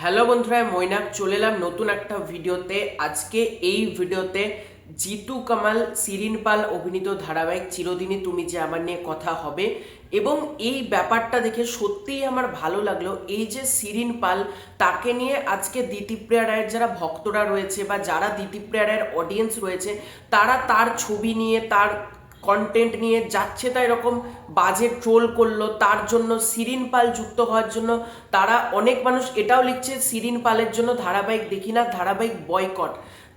Hello বন্ধুরা, মৈনাক চলে এলাম নতুন একটা ভিডিওতে। আজকে এই ভিডিওতে জিতু কামাল শিরিন পাল অভিনীত ধারাবাহিক চিরদিনই তুমি যে আমার নিয়ে কথা হবে। এবং এই ব্যাপারটা দেখে সত্যিই আমার ভালো লাগলো। এই যে শিরিন পাল, তাকে নিয়ে আজকে দিতিপ্রিয়া রায়ের যারা ভক্তরা রয়েছে বা যারা দিতিপ্রিয়া রায়ের অডিয়েন্স রয়েছে, তারা তার ছবি নিয়ে, তার কন্টেন্ট নিয়ে যাচ্ছে তাই এরকম বাজে ট্রোল করলো। তার জন্য শিরিন পাল যুক্ত হওয়ার জন্য তারা অনেক মানুষ এটাও লিখছে শিরিন পালের জন্য ধারাবাহিক দেখি না, ধারাবাহিক বয়কট।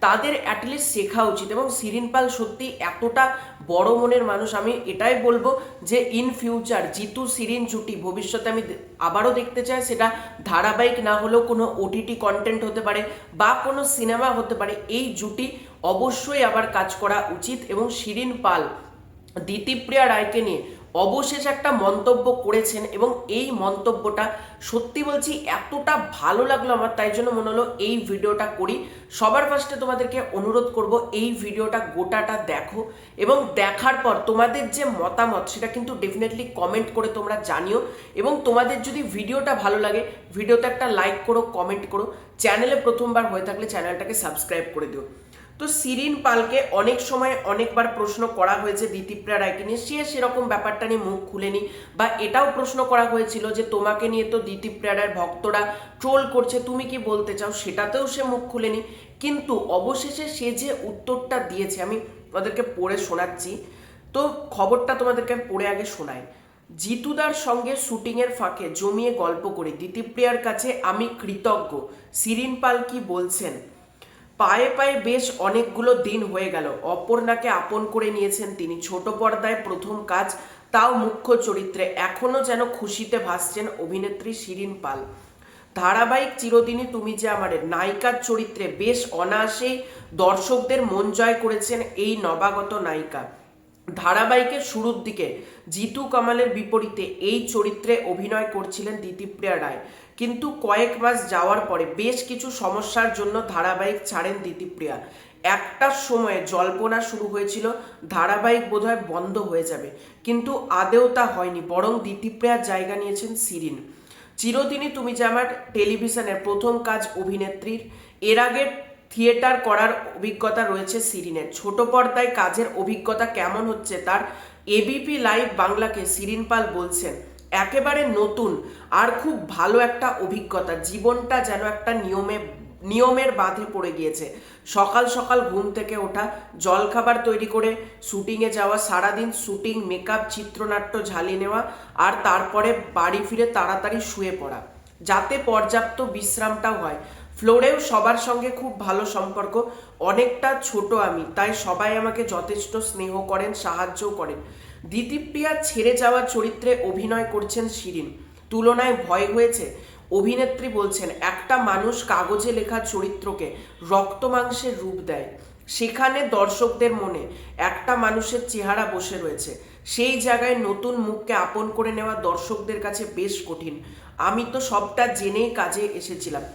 তাদের অ্যাটলিস্ট শেখা উচিত। এবং শিরিন পাল সত্যি এতটা বড় মনের মানুষ, আমি এটাই বলবো যে ইন ফিউচার জিতু শিরিন জুটি ভবিষ্যতে আমি আবারও দেখতে চাই। সেটা ধারাবাহিক না হলেও কোনো ওটিটি কন্টেন্ট হতে পারে বা কোনো সিনেমা হতে পারে, এই জুটি অবশ্যই আবার কাজ করা উচিত। এবং শিরিন পাল দিতিপ্রিয়া রায়কে নিয়ে অবশেষে একটা মন্তব্য করেছেন এবং এই মন্তব্যটা সত্যি বলছি এতটা ভালো লাগলো আমার, তাই জন্য মনে হলো এই ভিডিওটা করি। সবার ফার্স্টে তোমাদেরকে অনুরোধ করব এই ভিডিওটা গোটাটা দেখো এবং দেখার পর তোমাদের যে মতামত সেটা কিন্তু ডেফিনেটলি কমেন্ট করে তোমরা জানিও। এবং তোমাদের যদি ভিডিওটা ভালো লাগে ভিডিওতে একটা লাইক করো, কমেন্ট করো। চ্যানেলে প্রথমবার হয়ে থাকলে চ্যানেলটাকে সাবস্ক্রাইব করে দিও। তো শিরিন পালকে অনেক সময় অনেকবার প্রশ্ন করা হয়েছে দিতিপ্রিয়া রায়কে নিয়ে, সে সেরকম ব্যাপারটা নিয়ে মুখ খুলেনি। বা এটাও প্রশ্ন করা হয়েছিল যে তোমাকে নিয়ে তো দিতিপ্রিয়া রায়ের ভক্তরা ট্রোল করছে, তুমি কি বলতে চাও, সেটাতেও সে মুখ খুলেনি। কিন্তু অবশেষে সে যে উত্তরটা দিয়েছে আমি তোমাদেরকে পড়ে শোনাচ্ছি। তো খবরটা তোমাদেরকে পড়ে আগে শোনাই। জিতুদার সঙ্গে শুটিংয়ের ফাঁকে জমিয়ে গল্প করে দিতিপ্রিয়ার কাছে আমি কৃতজ্ঞ। শিরিন পাল কি বলছেন? পায়ে পায়ে বেশ অনেকগুলো দিন হয়ে গেল অপর্ণাকে আপন করে নিয়েছেন তিনি। ছোট পর্দায় প্রথম কাজ, তাও মুখ্য চরিত্রে। এখনো যেন খুশিতে ভাসছেন অভিনেত্রী শিরিন পাল। ধারাবাহিক চিরদিনই তুমি যে আমাদের নায়িকার চরিত্রে বেশ অনায়াসেই দর্শকদের মন জয় করেছেন এই নবাগত নায়িকা। ধারাবাহিকের শুরুর দিকে জিতু কামালের বিপরীতে এই চরিত্রে অভিনয় করছিলেন দিতিপ্রিয়া রায়। কিন্তু কয়েক মাস যাওয়ার পরে বেশ কিছু সমস্যার জন্য ধারাবাহিক ছাড়েন দিতিপ্রিয়া। একটা সময়ে জল্পনা শুরু হয়েছিল ধারাবাহিক বোধহয় বন্ধ হয়ে যাবে, কিন্তু আদেও তা হয়নি, বরং দিতিপ্রিয়ার জায়গা নিয়েছেন শিরিন। চিরদিনই তুমি যে আমার টেলিভিশনের প্রথম কাজ অভিনেত্রীর। এর আগে থিয়েটার করার অভিজ্ঞতা রয়েছে শিরিনের। ছোট পর্দায় কাজের অভিজ্ঞতা কেমন হচ্ছে তার এবিপি লাইভ বাংলাকে শিরিন পাল বলছেন, একেবারে নতুন আর খুব ভালো একটা অভিজ্ঞতা। জীবনটা যেন একটা নিয়মের বাঁধে পড়ে গিয়েছে। সকাল সকাল ঘুম থেকে ওঠা, জলখাবার তৈরি করে শুটিংয়ে যাওয়া, সারাদিন শুটিং, মেকআপ, চিত্রনাট্য ঝালিয়ে নেওয়া, আর তারপরে বাড়ি ফিরে তাড়াতাড়ি শুয়ে পড়া যাতে পর্যাপ্ত বিশ্রামটাও হয়। ফ্লোরেও সবার সঙ্গে খুব ভালো সম্পর্ক। অনেকটা ছোট আমি, তাই সবাই আমাকে যথেষ্ট স্নেহ করেন, সাহায্যও করেন। দিতিপ্রিয়া ছেড়ে যাওয়া চরিত্রে অভিনয় করছেন শিরিন। তুলনায় ভয় হয়েছে? অভিনেত্রী বলছেন, একটা মানুষ কাগজে লেখা চরিত্রকে রক্ত মাংসের রূপ দেয়। সেখানে দর্শকদের মনে একটা মানুষের চেহারা বসে রয়েছে। সেই জায়গায় নতুন মুখকে আপন করে নেওয়া দর্শকদের কাছে বেশ কঠিন। আমি তো সবটা জেনেই কাজে এসেছিলাম।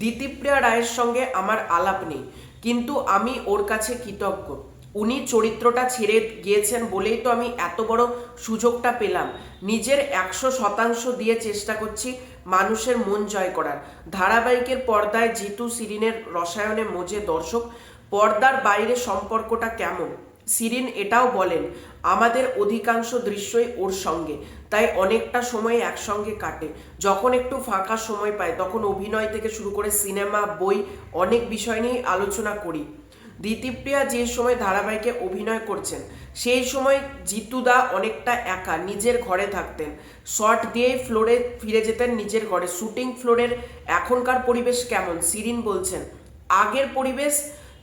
দিতিপ্রিয়া রায়ের সঙ্গে আমার আলাপ নেই, কিন্তু আমি ওর কাছে কৃতজ্ঞ। উনি চরিত্রটা ছেড়ে গিয়েছেন বলেই তো আমি এত বড় সুযোগটা পেলাম। নিজের 100% দিয়ে চেষ্টা করছি মানুষের মন জয় করার। ধারাবাহিকের পর্দায় জিতু শিরিনের রসায়নে মজে দর্শক। পর্দার বাইরে সম্পর্কটা কেমন? শিরিন এটাও বলেন, আমাদের অধিকাংশ দৃশ্যই ওর সঙ্গে, তাই অনেকটা সময় একসঙ্গে কাটে। যখন একটু ফাঁকা সময় পায় তখন অভিনয় থেকে শুরু করে সিনেমা, বই, অনেক বিষয় নিয়ে আলোচনা করি। দিতিপ্রিয়া যে সময় ধারাবাহিকে অভিনয় করছেন সেই সময় জিতুদা অনেকটা একা নিজের ঘরে থাকতেন। শর্ট দিয়েই ফ্লোরে ফিরে যেতেন নিজের ঘরে। শুটিং ফ্লোরের এখনকার পরিবেশ কেমন? শিরিন বলছেন, আগের পরিবেশ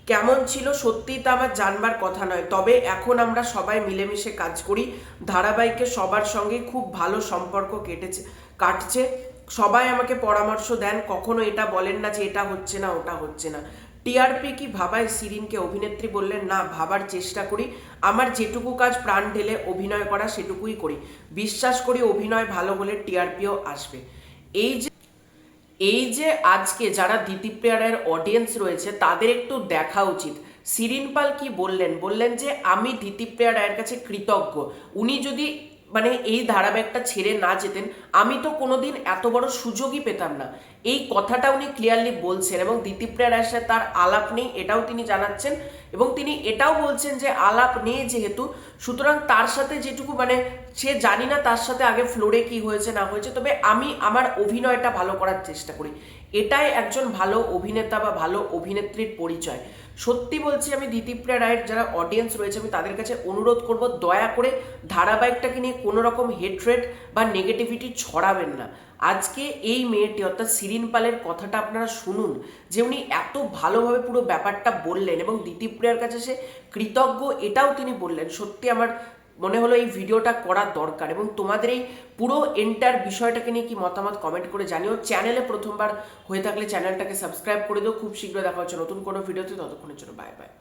কেমন ছিল সত্যিই তা আমার জানবার কথা নয়, তবে এখন আমরা সবাই মিলেমিশে কাজ করি। ধারাবাহিকে সবার সঙ্গে খুব ভালো সম্পর্ক কাটছে। সবাই আমাকে পরামর্শ দেন, কখনো এটা বলেন না যে এটা হচ্ছে না, ওটা হচ্ছে না। টিআরপি কি ভাবায় শিরিনকে? অভিনেত্রী বললেন, না, ভাবার চেষ্টা করি। আমার যেটুকু কাজ প্রাণ ঢেলে অভিনয় করা সেটুকুই করি। বিশ্বাস করি অভিনয় ভালো হলে টিআরপিও আসবে। এই যে আজকে যারা দিতিপ্রিয়া রায়ের অডিয়েন্স রয়েছে তাদের একটু দেখা উচিত। শিরিন পাল কি বললেন? বললেন যে আমি দিতিপ্রিয়া রায়ের কাছে কৃতজ্ঞ। উনি যদি মানে এই ধারাবাহিকটা ছেড়ে না যেতেন, আমি তো কোনোদিন এত বড় সুযোগই পেতাম না। এই কথাটা উনি ক্লিয়ারলি বলছেন এবং দিতিপ্রিয়া রায়ের সাথে তার আলাপ নেই এটাও তিনি জানাচ্ছেন এবং তিনি এটাও বলছেন যে আলাপ নেই যেহেতু, সুতরাং তার সাথে যেটুকু মানে সে জানি না তার সাথে আগে ফ্লোরে কি হয়েছে না হয়েছে, তবে আমি আমার অভিনয়টা ভালো করার চেষ্টা করি। এটাই একজন ভালো অভিনেতা বা ভালো অভিনেত্রীর পরিচয়। সত্যি বলছি, আমি দিতিপ্রিয়া রায়ের যারা অডিয়েন্স রয়েছে আমি তাদের কাছে অনুরোধ করব, দয়া করে ধারাবাহিকটাকে নিয়ে কোনো রকম হেট্রেড বা নেগেটিভিটি ছড়াবেন না। আজকে এই মেয়েটি অর্থাৎ শিরিন পালের কথাটা আপনারা শুনুন, যে উনি এত ভালোভাবে পুরো ব্যাপারটা বললেন এবং দিতিপ্রিয়ার কাছে সে কৃতজ্ঞ এটাও তিনি বললেন। সত্যি আমার মনে হলো এই ভিডিওটা করা দরকার এবং তোমাদের এই পুরো এন্টার বিষয়টাকে নিয়ে কি মতামত কমেন্ট করে জানিও। চ্যানেলে প্রথমবার হয়ে থাকলে চ্যানেলটাকে সাবস্ক্রাইব করে দিও। খুব শীঘ্র দেখা হচ্ছে নতুন কোনো ভিডিওতে, ততক্ষণের জন্য বাই বাই।